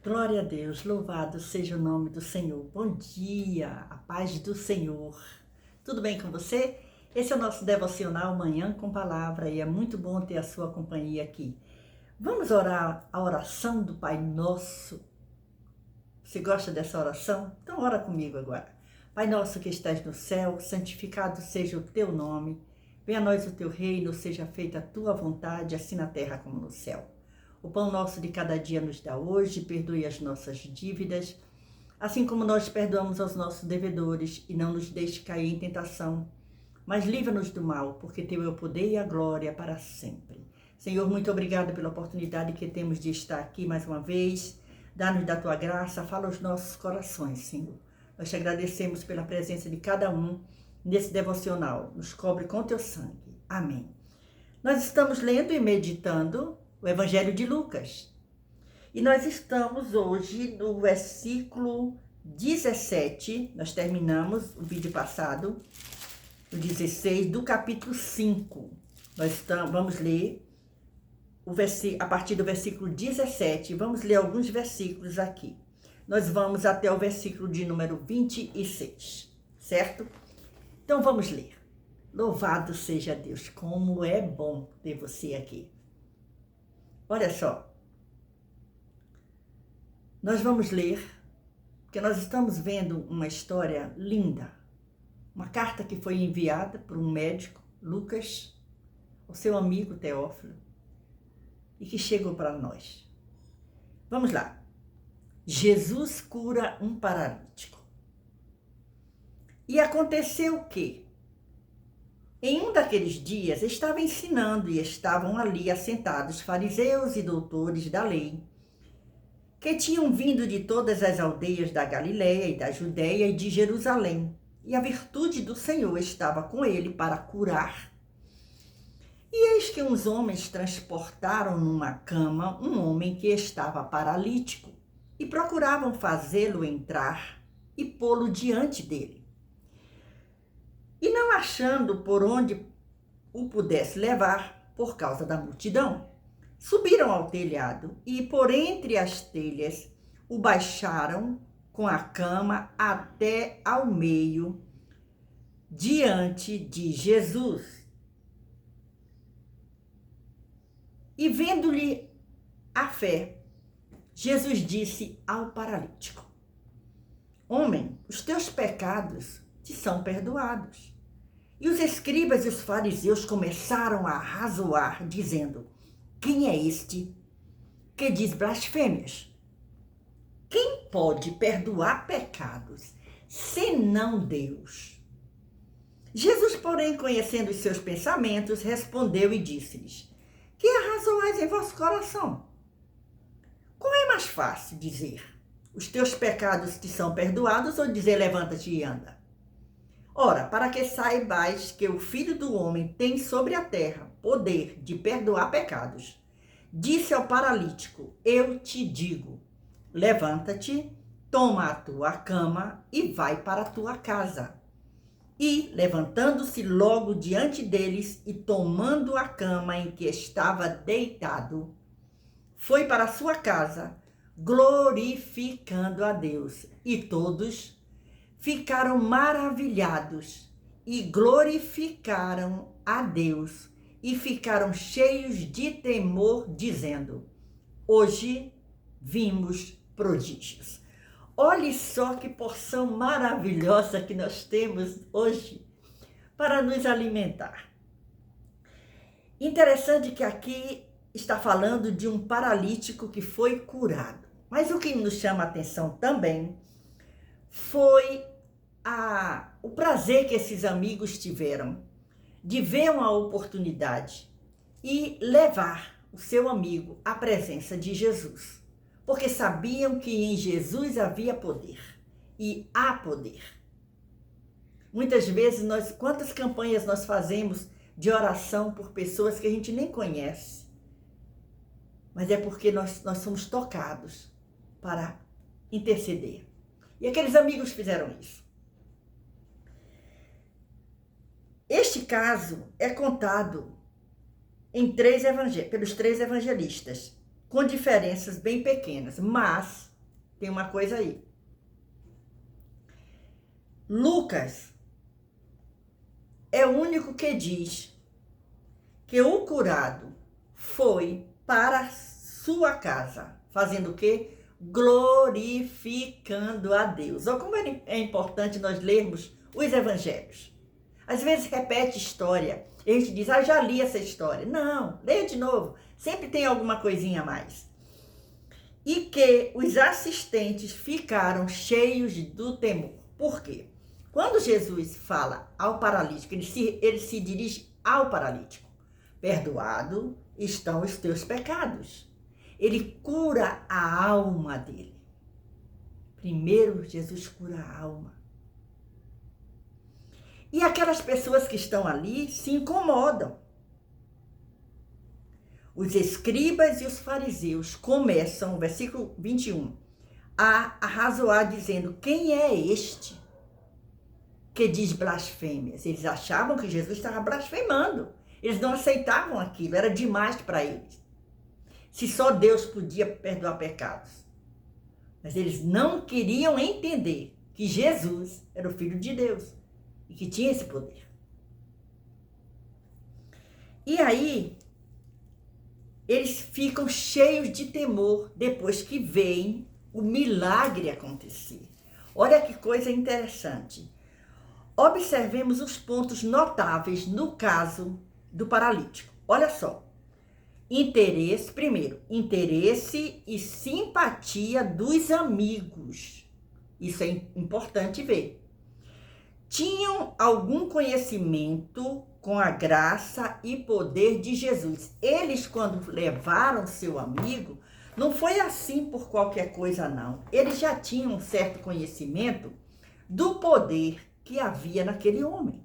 Glória a Deus, louvado seja o nome do Senhor. Bom dia, a paz do Senhor. Tudo bem com você? Esse é o nosso devocional Manhã com Palavra e é muito bom ter a sua companhia aqui. Vamos orar a oração do Pai Nosso. Você gosta dessa oração? Então ora comigo agora. Pai nosso que estás no céu, santificado seja o teu nome. Venha a nós o teu reino, seja feita a tua vontade, assim na terra como no céu. O pão nosso de cada dia nos dá hoje, perdoe as nossas dívidas, assim como nós perdoamos aos nossos devedores, e não nos deixe cair em tentação, mas livra-nos do mal, porque teu é o poder e a glória para sempre. Senhor, muito obrigado pela oportunidade que temos de estar aqui mais uma vez. Dá-nos da tua graça, fala aos nossos corações, Senhor. Nós te agradecemos pela presença de cada um nesse devocional. Nos cobre com teu sangue. Amém. Nós estamos lendo e meditando o Evangelho de Lucas. E nós estamos hoje no versículo 17, nós terminamos o vídeo passado, o 16 do capítulo 5. Vamos ler a partir do versículo 17, vamos ler alguns versículos aqui. Nós vamos até o versículo de número 26, certo? Então vamos ler. Louvado seja Deus, como é bom ter você aqui. Olha só, nós vamos ler, porque nós estamos vendo uma história linda, uma carta que foi enviada por um médico, Lucas, ao seu amigo Teófilo, e que chegou para nós. Vamos lá. Jesus cura um paralítico. E aconteceu que, em um daqueles dias, estava ensinando e estavam ali assentados fariseus e doutores da lei, que tinham vindo de todas as aldeias da Galileia e da Judéia e de Jerusalém, e a virtude do Senhor estava com ele para curar. E eis que uns homens transportaram numa cama um homem que estava paralítico, e procuravam fazê-lo entrar e pô-lo diante dele. E não achando por onde o pudesse levar, por causa da multidão, subiram ao telhado e, por entre as telhas, o baixaram com a cama até ao meio, diante de Jesus. E vendo-lhe a fé, Jesus disse ao paralítico: Homem, os teus pecados te são perdoados. E os escribas e os fariseus começaram a arrazoar, dizendo: Quem é este que diz blasfêmias? Quem pode perdoar pecados, senão Deus? Jesus, porém, conhecendo os seus pensamentos, respondeu e disse-lhes: Que arrazoais em vosso coração? Qual é mais fácil dizer: Os teus pecados te são perdoados, ou dizer: Levanta-te e anda? Ora, para que saibais que o Filho do Homem tem sobre a terra poder de perdoar pecados, disse ao paralítico: Eu te digo, levanta-te, toma a tua cama e vai para a tua casa. E, levantando-se logo diante deles e tomando a cama em que estava deitado, foi para a sua casa, glorificando a Deus. E todos ficaram maravilhados e glorificaram a Deus e ficaram cheios de temor, dizendo: Hoje vimos prodígios. Olhe só que porção maravilhosa que nós temos hoje para nos alimentar. Interessante que aqui está falando de um paralítico que foi curado. Mas o que nos chama a atenção também foi o prazer que esses amigos tiveram de ver uma oportunidade e levar o seu amigo à presença de Jesus, porque sabiam que em Jesus havia poder e há poder. Muitas vezes, quantas campanhas nós fazemos de oração por pessoas que a gente nem conhece, mas é porque nós somos tocados para interceder. E aqueles amigos fizeram isso. Este caso é contado pelos três evangelistas, com diferenças bem pequenas, mas tem uma coisa aí. Lucas é o único que diz que o curado foi para sua casa, fazendo o quê? Glorificando a Deus. Olha como é importante nós lermos os evangelhos. Às vezes repete história, e a gente diz, já li essa história. Não, leia de novo, sempre tem alguma coisinha a mais. E que os assistentes ficaram cheios do temor. Por quê? Quando Jesus fala ao paralítico, ele se dirige ao paralítico. Perdoado estão os teus pecados. Ele cura a alma dele. Primeiro, Jesus cura a alma. E aquelas pessoas que estão ali se incomodam. Os escribas e os fariseus começam, versículo 21, a arrazoar dizendo, quem é este que diz blasfêmias? Eles achavam que Jesus estava blasfemando. Eles não aceitavam aquilo, era demais para eles. Se só Deus podia perdoar pecados. Mas eles não queriam entender que Jesus era o Filho de Deus e que tinha esse poder. E aí, eles ficam cheios de temor depois que veem o milagre acontecer. Olha que coisa interessante. Observemos os pontos notáveis no caso do paralítico. Olha só. Primeiro, interesse e simpatia dos amigos. Isso é importante ver. Tinham algum conhecimento com a graça e poder de Jesus. Eles, quando levaram seu amigo, não foi assim por qualquer coisa, não. Eles já tinham um certo conhecimento do poder que havia naquele homem.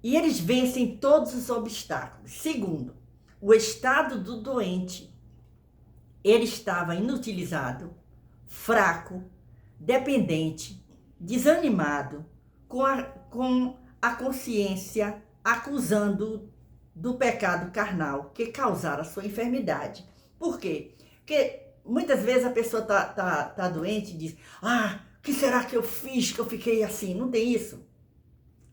E eles vencem todos os obstáculos. Segundo, o estado do doente. Ele estava inutilizado, fraco, dependente, desanimado, com a consciência acusando do pecado carnal que causara a sua enfermidade. Por quê? Porque muitas vezes a pessoa tá doente e diz, o que será que eu fiz que eu fiquei assim? Não tem isso.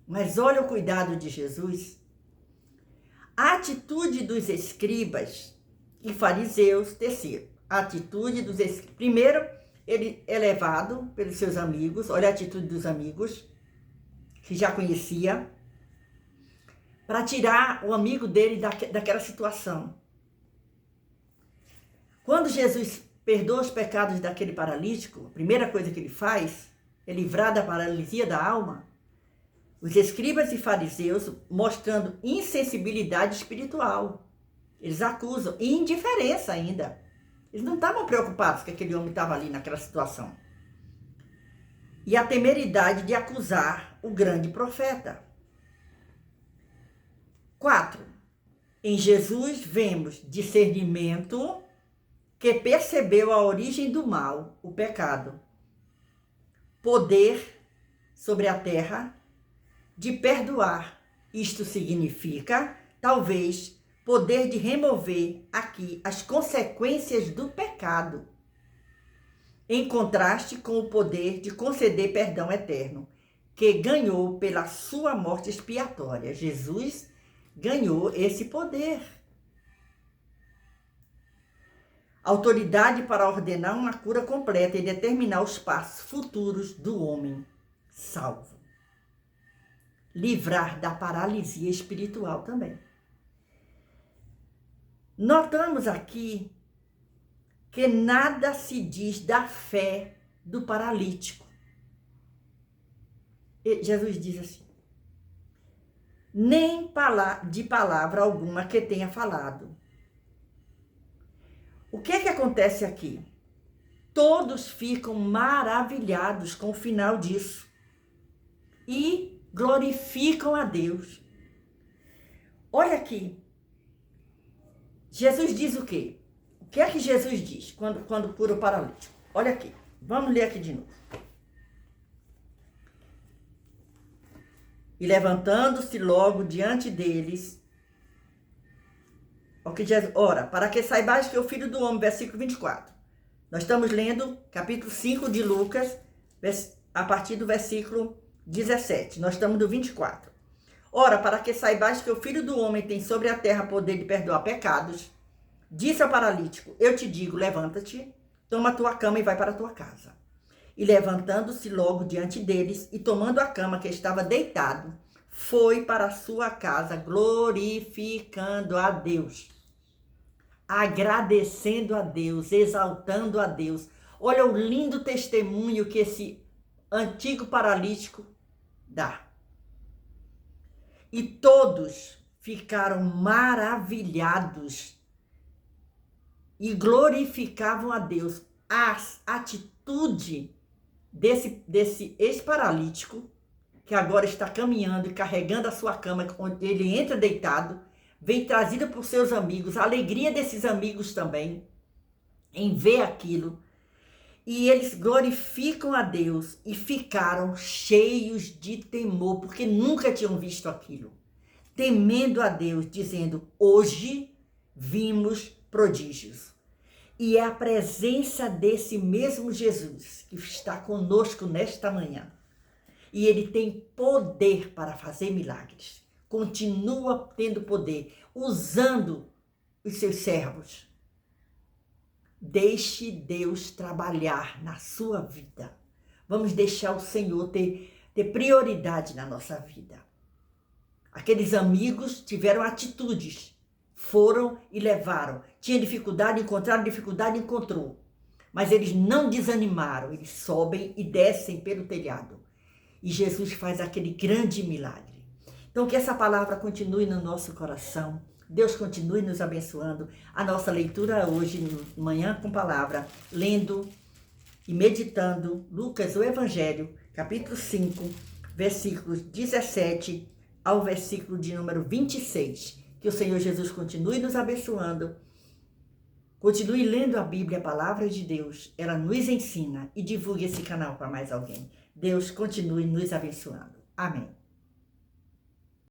Mas olha o cuidado de Jesus. A atitude dos escribas e fariseus, terceiro, a atitude dos escribas. Primeiro, ele é levado pelos seus amigos, olha a atitude dos amigos, que já conhecia, para tirar o amigo dele daquela situação. Quando Jesus perdoa os pecados daquele paralítico, a primeira coisa que ele faz é livrar da paralisia da alma. Os escribas e fariseus mostrando insensibilidade espiritual. Eles acusam, e indiferença ainda. Eles não estavam preocupados que aquele homem estava ali naquela situação. E a temeridade de acusar o grande profeta. 4. Em Jesus vemos discernimento que percebeu a origem do mal, o pecado. Poder sobre a terra de perdoar. Isto significa, talvez, poder de remover aqui as consequências do pecado, em contraste com o poder de conceder perdão eterno, que ganhou pela sua morte expiatória. Jesus ganhou esse poder. Autoridade para ordenar uma cura completa e determinar os passos futuros do homem salvo. Livrar da paralisia espiritual também. Notamos aqui que nada se diz da fé do paralítico. Jesus diz assim, nem de palavra alguma que tenha falado. O que acontece aqui? Todos ficam maravilhados com o final disso e glorificam a Deus. Olha aqui, Jesus diz o quê? O que é que Jesus diz quando cura o paralítico? Olha aqui, vamos ler aqui de novo. E levantando-se logo diante deles, Ora, para que saibais que o Filho do Homem, versículo 24. Nós estamos lendo capítulo 5 de Lucas, a partir do versículo 17. Nós estamos no 24. Ora, para que saibais que o Filho do Homem tem sobre a terra poder de perdoar pecados, disse ao paralítico, eu te digo, levanta-te, toma a tua cama e vai para a tua casa. E levantando-se logo diante deles, e tomando a cama que estava deitado, foi para a sua casa, glorificando a Deus, agradecendo a Deus, exaltando a Deus. Olha o lindo testemunho que esse antigo paralítico dá. E todos ficaram maravilhados e glorificavam a Deus. A atitude desse ex-paralítico, que agora está caminhando e carregando a sua cama, onde ele entra deitado, vem trazida por seus amigos, a alegria desses amigos também, em ver aquilo. E eles glorificam a Deus e ficaram cheios de temor, porque nunca tinham visto aquilo. Temendo a Deus, dizendo, hoje vimos prodígios. E é a presença desse mesmo Jesus que está conosco nesta manhã. E ele tem poder para fazer milagres. Continua tendo poder, usando os seus servos. Deixe Deus trabalhar na sua vida. Vamos deixar o Senhor ter prioridade na nossa vida. Aqueles amigos tiveram atitudes. Foram e levaram. Tinha dificuldade, encontraram dificuldade, encontrou. Mas eles não desanimaram. Eles sobem e descem pelo telhado. E Jesus faz aquele grande milagre. Então, que essa palavra continue no nosso coração. Deus continue nos abençoando. A nossa leitura hoje, Manhã com Palavra, lendo e meditando Lucas, o Evangelho, capítulo 5, versículos 17 ao versículo de número 26. Que o Senhor Jesus continue nos abençoando. Continue lendo a Bíblia, a palavra de Deus. Ela nos ensina e divulgue esse canal para mais alguém. Deus continue nos abençoando. Amém.